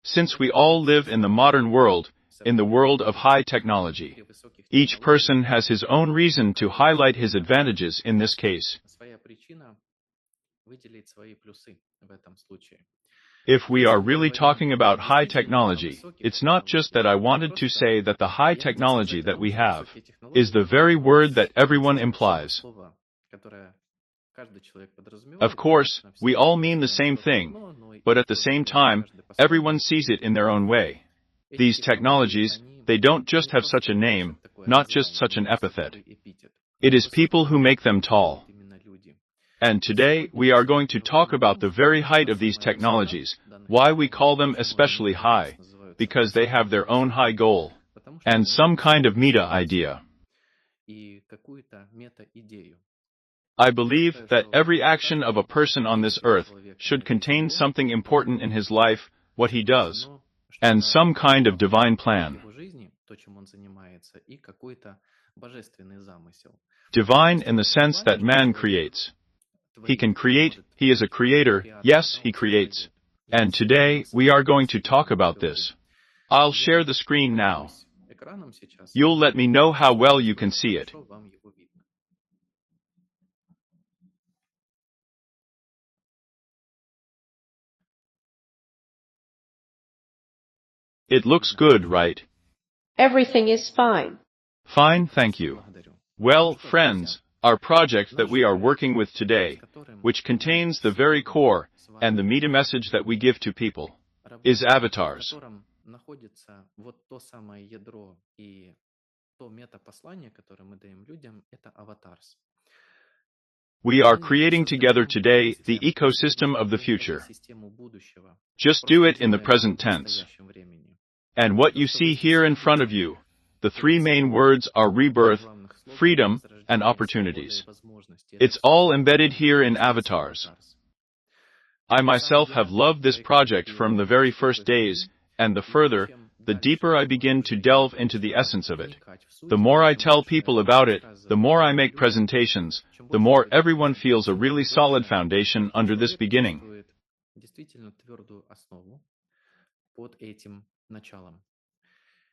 Since we all live in the modern world, in the world of high technology, each person has his own reason to highlight his advantages in this case. If we are really talking about high technology, it's not just that I wanted to say that the high technology that we have is the very word that everyone implies. Of course, we all mean the same thing, but at the same time, everyone sees it in their own way. These technologies, they don't just have such a name, not just such an epithet. It is people who make them tall. And today, we are going to talk about the very height of these technologies, why we call them especially high, because they have their own high goal, and some kind of meta idea. I believe that every action of a person on this earth should contain something important in his life, what he does, and some kind of divine plan. Divine in the sense that man creates. He can create, he is a creator, yes, he creates. And today, we are going to talk about this. I'll share the screen now. You'll let me know how well you can see it. It looks good, right? Everything is fine. Fine, thank you. Well, friends, our project that we are working with today, which contains the very core and the meta message that we give to people, is avatars. We are creating together today the ecosystem of the future. Just do it in the present tense. And what you see here in front of you, the three main words are rebirth, freedom, and opportunities. It's all embedded here in avatars. I myself have loved this project from the very first days, and the deeper I begin to delve into the essence of it. The more I tell people about it, the more I make presentations, the more everyone feels a really solid foundation under this beginning.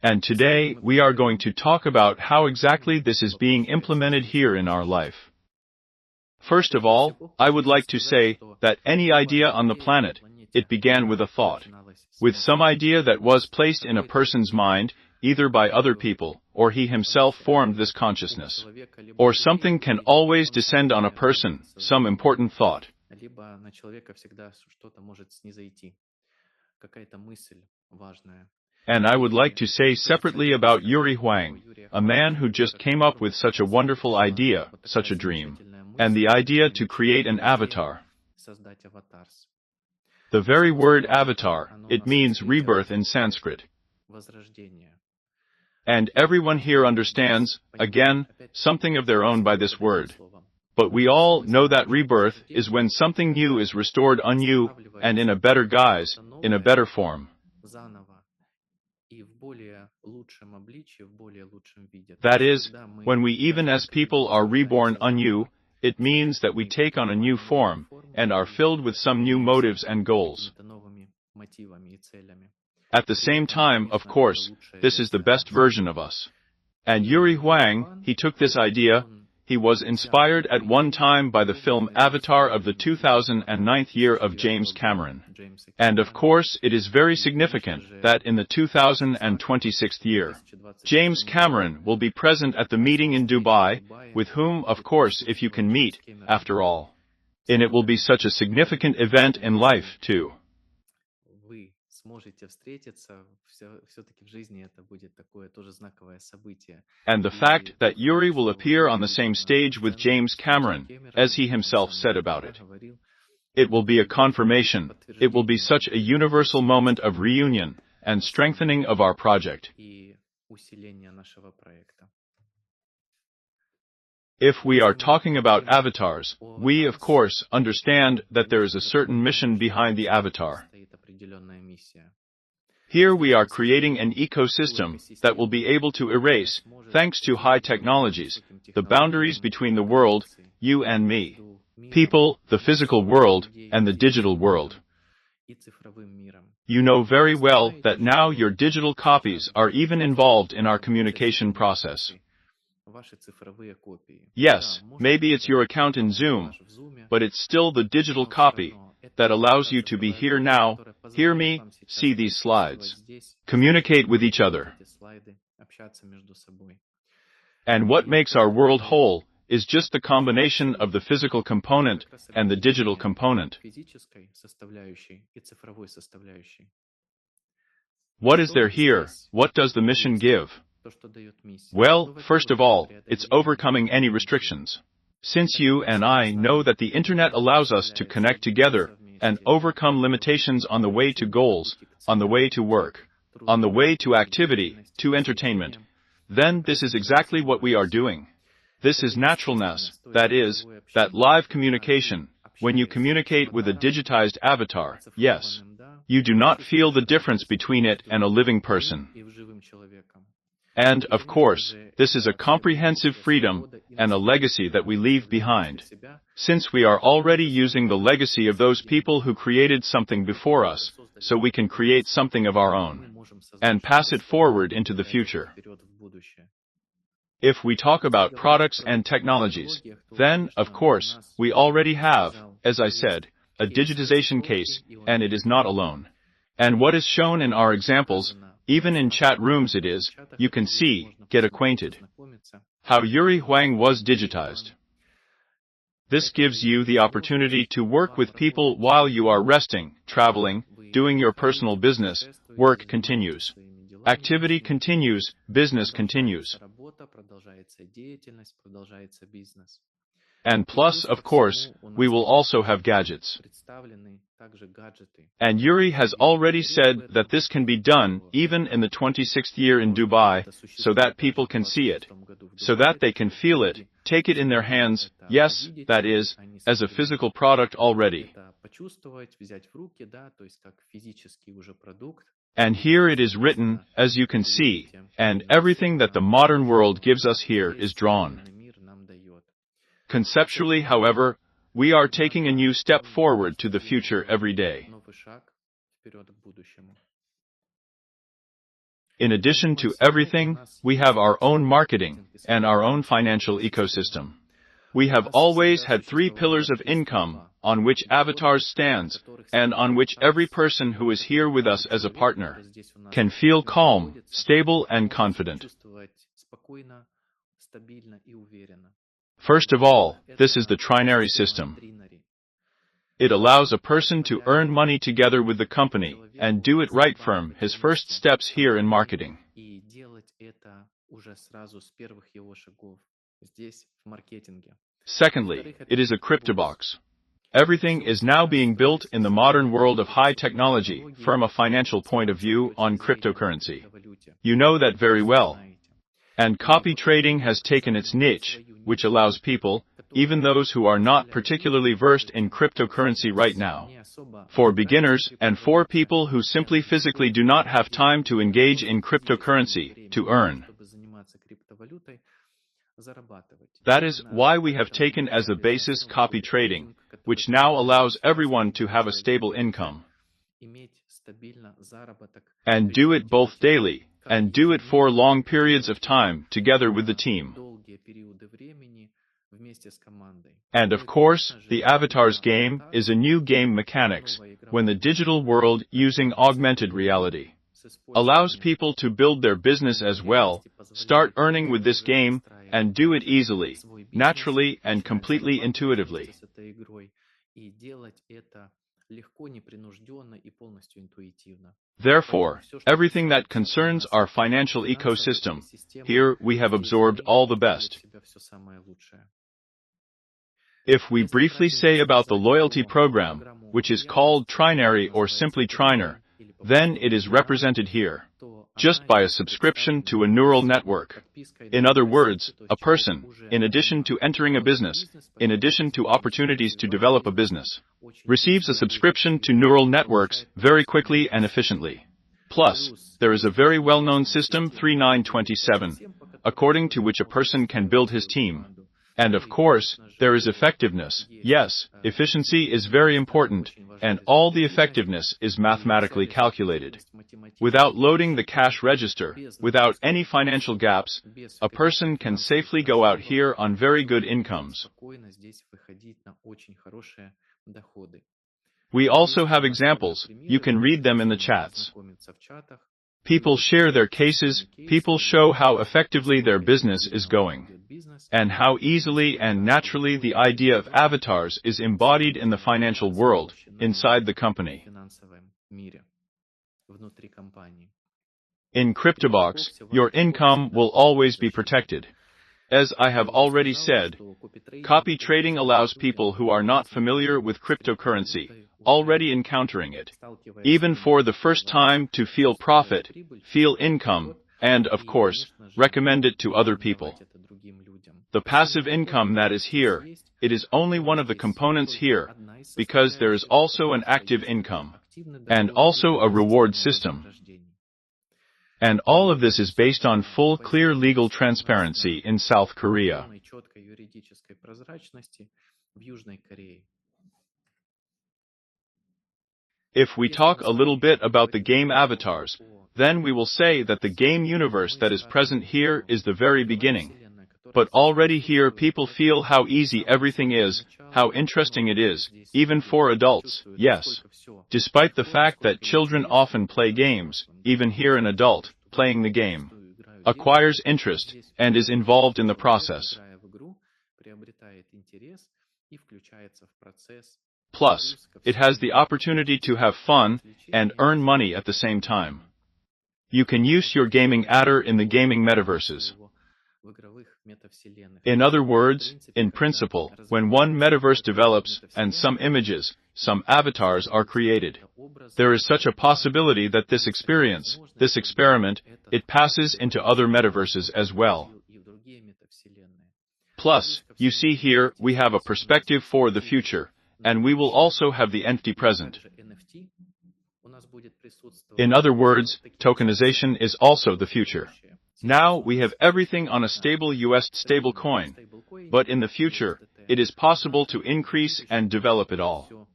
And today, we are going to talk about how exactly this is being implemented here in our life. First of all, I would like to say that any idea on the planet, it began with a thought, with some idea that was placed in a person's mind, either by other people, or he himself formed this consciousness. Or something can always descend on a person, some important thought. And I would like to say separately about Yuri Huang, a man who just came up with such a wonderful idea, such a dream, and the idea to create an avatar. The very word avatar, it means rebirth in Sanskrit. And everyone here understands, again, something of their own by this word. But we all know that rebirth is when something new is restored anew, and in a better guise, in a better form. That is, when we even as people are reborn anew, it means that we take on a new form, and are filled with some new motives and goals. At the same time, of course, this is the best version of us. And Yuri Huang, he took this idea. He was inspired at one time by the film Avatar of the 2009 year of James Cameron. And of course, it is very significant that in the 2026 year, James Cameron will be present at the meeting in Dubai, with whom, of course, if you can meet, after all. And it will be such a significant event in life, too. And the fact that Yuri will appear on the same stage with James Cameron, as he himself said about it. It will be a confirmation, it will be such a universal moment of reunion and strengthening of our project. If we are talking about avatars, we of course understand that there is a certain mission behind the avatar. Here we are creating an ecosystem that will be able to erase, thanks to high technologies, the boundaries between the world, you and me, people, the physical world, and the digital world. You know very well that now your digital copies are even involved in our communication process. Yes, maybe it's your account in Zoom, but it's still the digital copy that allows you to be here now, hear me, see these slides, communicate with each other. And what makes our world whole is just the combination of the physical component and the digital component. What is there here? What does the mission give? Well, first of all, it's overcoming any restrictions. Since you and I know that the Internet allows us to connect together and overcome limitations on the way to goals, on the way to work, on the way to activity, to entertainment, then this is exactly what we are doing. This is naturalness, that is, that live communication. When you communicate with a digitized avatar, yes, you do not feel the difference between it and a living person. And, of course, this is a comprehensive freedom and a legacy that we leave behind, since we are already using the legacy of those people who created something before us, so we can create something of our own and pass it forward into the future. If we talk about products and technologies, then, of course, we already have, as I said, a digitization case, and it is not alone. And what is shown in our examples, even in chat rooms it is, you can see, get acquainted, how Yuri Huang was digitized. This gives you the opportunity to work with people while you are resting, traveling, doing your personal business, work continues. Activity continues, business continues. And plus, of course, we will also have gadgets. And Yuri has already said that this can be done even in the 26th year in Dubai, so that people can see it, so that they can feel it, take it in their hands, yes, that is, as a physical product already. And here it is written, as you can see, and everything that the modern world gives us here is drawn. Conceptually, however, we are taking a new step forward to the future every day. In addition to everything, we have our own marketing and our own financial ecosystem. We have always had 3 pillars of income on which Avatars stands, and on which every person who is here with us as a partner can feel calm, stable, and confident. First of all, this is the Ternary System. It allows a person to earn money together with the company and do it right from his first steps here in marketing. Secondly, it is a Cryptobox. Everything is now being built in the modern world of high technology from a financial point of view on cryptocurrency. You know that very well. And copy trading has taken its niche, which allows people, even those who are not particularly versed in cryptocurrency right now, for beginners and for people who simply physically do not have time to engage in cryptocurrency, to earn. That is why we have taken as a basis copy trading, which now allows everyone to have a stable income. And do it both daily, and do it for long periods of time together with the team. And of course, the Avatars game is a new game mechanics, when the digital world using augmented reality allows people to build their business as well, start earning with this game, and do it easily, naturally, and completely intuitively. Therefore, everything that concerns our financial ecosystem, here we have absorbed all the best. If we briefly say about the loyalty program, which is called Ternary or simply Trainer, then it is represented here, just by a subscription to a neural network. In other words, a person, in addition to entering a business, in addition to opportunities to develop a business, receives a subscription to neural networks very quickly and efficiently. Plus, there is a very well-known system 3927, according to which a person can build his team. And of course, there is effectiveness. Yes, efficiency is very important, and all the effectiveness is mathematically calculated. Without loading the cash register, without any financial gaps, a person can safely go out here on very good incomes. We also have examples. You can read them in the chats. People share their cases, people show how effectively their business is going, and how easily and naturally the idea of avatars is embodied in the financial world, inside the company. In Cryptobox, your income will always be protected. As I have already said, copy trading allows people who are not familiar with cryptocurrency, already encountering it, even for the first time, to feel profit, feel income, and, of course, recommend it to other people. The passive income that is here, it is only one of the components here, because there is also an active income, and also a reward system. And all of this is based on full, clear legal transparency in South Korea. If we talk a little bit about the game avatars, then we will say that the game universe that is present here is the very beginning. But already here people feel how easy everything is, how interesting it is, even for adults, yes. Despite the fact that children often play games, even here an adult, playing the game, acquires interest, and is involved in the process. Plus, it has the opportunity to have fun and earn money at the same time. You can use your gaming avatar in the gaming metaverses. In other words, in principle, when one metaverse develops and some images, some avatars are created, there is such a possibility that this experience, this experiment, it passes into other metaverses as well. Plus, you see here, we have a perspective for the future, and we will also have the NFT present. In other words, tokenization is also the future. Now we have everything on a stable US stablecoin, but in the future, it is possible to increase and develop it all.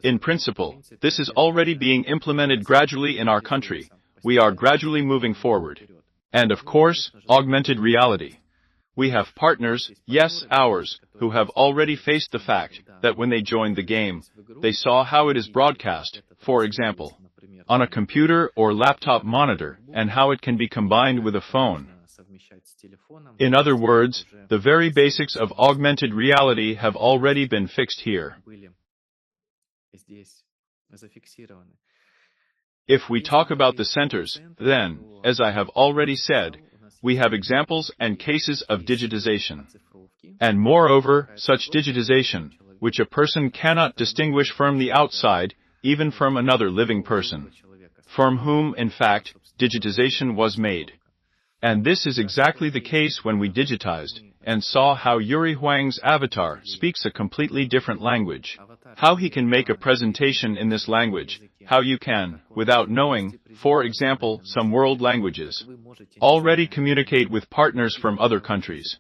In principle, this is already being implemented gradually in our country. We are gradually moving forward. And of course, augmented reality. We have partners, yes, ours, who have already faced the fact that when they joined the game, they saw how it is broadcast, for example, on a computer or laptop monitor, and how it can be combined with a phone. In other words, the very basics of augmented reality have already been fixed here. If we talk about the centers, then, as I have already said, we have examples and cases of digitization. And moreover, such digitization, which a person cannot distinguish from the outside, even from another living person, from whom, in fact, digitization was made. And this is exactly the case when we digitized, and saw how Yuri Huang's avatar speaks a completely different language. How he can make a presentation in this language, how you can, without knowing, for example, some world languages, already communicate with partners from other countries.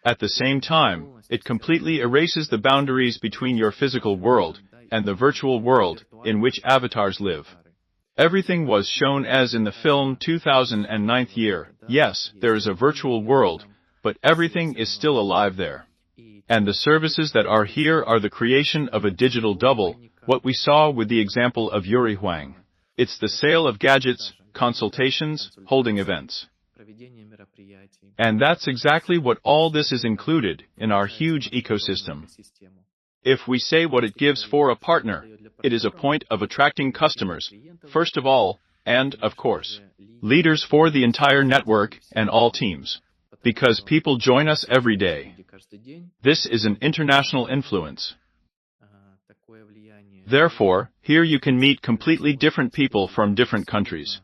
At the same time, it completely erases the boundaries between your physical world and the virtual world in which avatars live. Everything was shown as in the film 2009 year. Yes, there is a virtual world, but everything is still alive there. And the services that are here are the creation of a digital double, what we saw with the example of Yuri Huang. It's the sale of gadgets, consultations, holding events. And that's exactly what all this is included in our huge ecosystem. If we say what it gives for a partner, it is a point of attracting customers, first of all, and, of course, leaders for the entire network and all teams. Because people join us every day. This is an international influence. Therefore, here you can meet completely different people from different countries.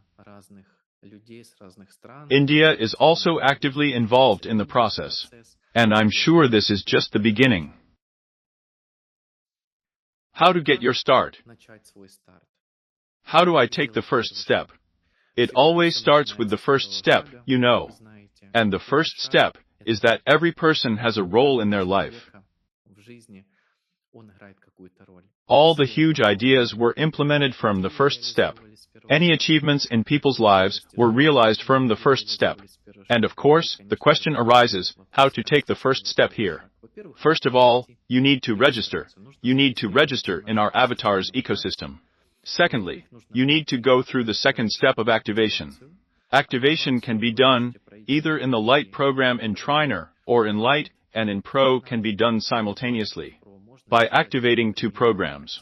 India is also actively involved in the process. And I'm sure this is just the beginning. How to get your start? How do I take the first step? It always starts with the first step, you know. And the first step is that every person has a role in their life. All the huge ideas were implemented from the first step. Any achievements in people's lives were realized from the first step. And of course, the question arises, how to take the first step here? First of all, you need to register. You need to register in our avatar's ecosystem. Secondly, you need to go through the second step of activation. Activation can be done either in the Lite program in Trainer or in Lite and in Pro can be done simultaneously by activating two programs.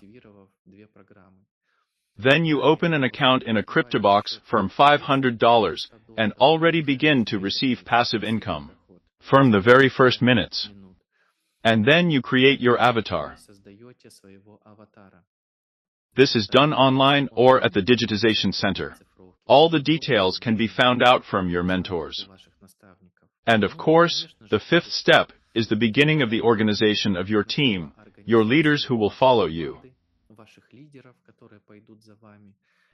Then you open an account in a Cryptobox from $500 and already begin to receive passive income from the very first minutes. And then you create your avatar. This is done online or at the Digitization Center. All the details can be found out from your mentors. And of course, the fifth step is the beginning of the organization of your team, your leaders who will follow you.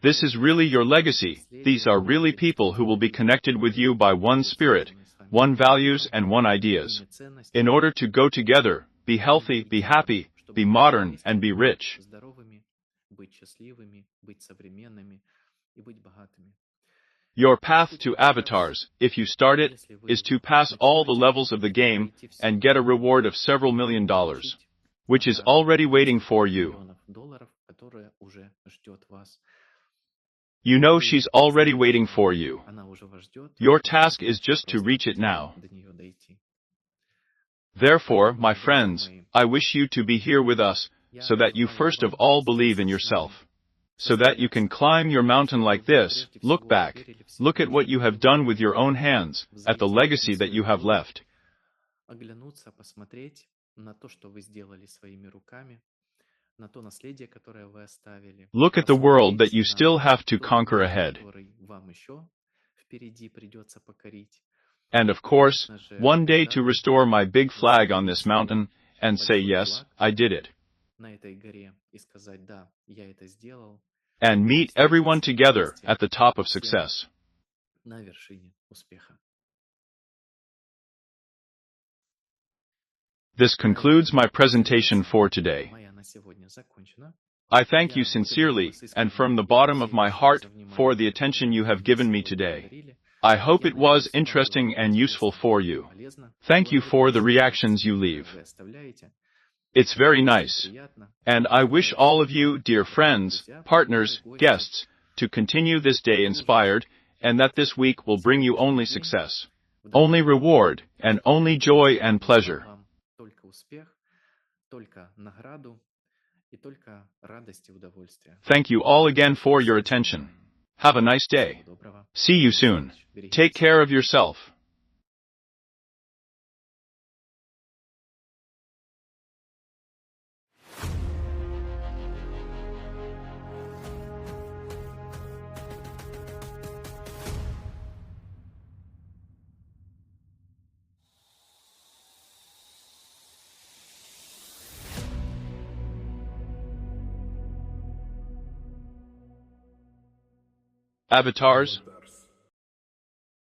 This is really your legacy. These are really people who will be connected with you by one spirit, one values and one ideas. In order to go together, be healthy, be happy, be modern, and be rich. Your path to avatars, if you start it, is to pass all the levels of the game and get a reward of several $million, which is already waiting for you. You know she's already waiting for you. Your task is just to reach it now. Therefore, my friends, I wish you to be here with us, so that you first of all believe in yourself. So that you can climb your mountain like this, look back, look at what you have done with your own hands, at the legacy that you have left. Look at the world that you still have to conquer ahead. And of course, one day to restore my big flag on this mountain and say, yes, I did it. And meet everyone together at the top of success. This concludes my presentation for today. I thank you sincerely and from the bottom of my heart for the attention you have given me today. I hope it was interesting and useful for you. Thank you for the reactions you leave. It's very nice. And I wish all of you, dear friends, partners, guests, to continue this day inspired, and that this week will bring you only success, only reward, and only joy and pleasure. Thank you all again for your attention. Have a nice day. See you soon. Take care of yourself. Avatars,